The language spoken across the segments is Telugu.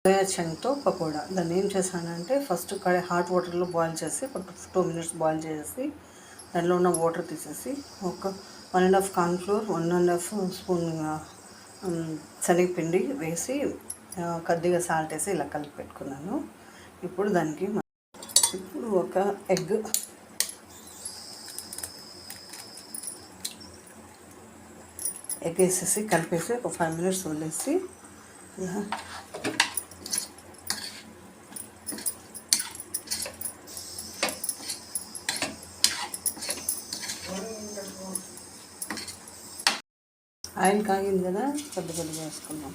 సోయా చంక్తో పకోడా. దాన్ని ఏం చేశానంటే ఫస్ట్ హాట్ వాటర్లో బాయిల్ చేసి ఒక 2 minutes బాయిల్ చేసి దాంట్లో ఉన్న వాటర్ తీసేసి ఒక 1.5 కార్న్ఫ్లోర్ 1.5 స్పూన్ శనగపిండి వేసి కొద్దిగా సాల్ట్ వేసి ఇలా కలిపి పెట్టుకున్నాను. ఇప్పుడు ఒక ఎగ్ వేసేసి కలిపేసి ఒక 5 minutes వదిలేసి ఆయిల్ కాగింది కదా, కొద్దిగా వేసుకుందాం.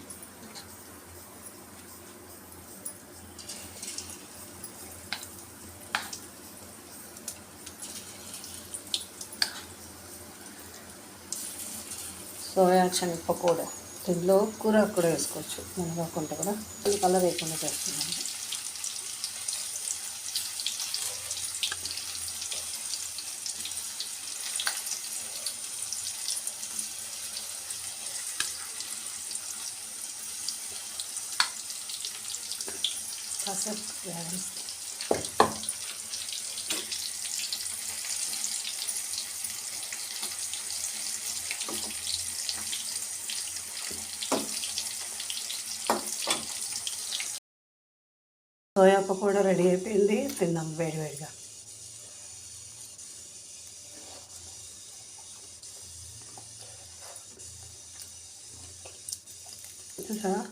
Soya chunk pakoda. దీనిలో కూర కూడా వేసుకోవచ్చు, మునగాకుంటే కూడా. కలర్ వేయకుండా చేస్తున్నాను. కాసేపు సోయా పకోడా రెడీ అయిపోయింది. తిందాం వేడివేడిగా. చూసారా?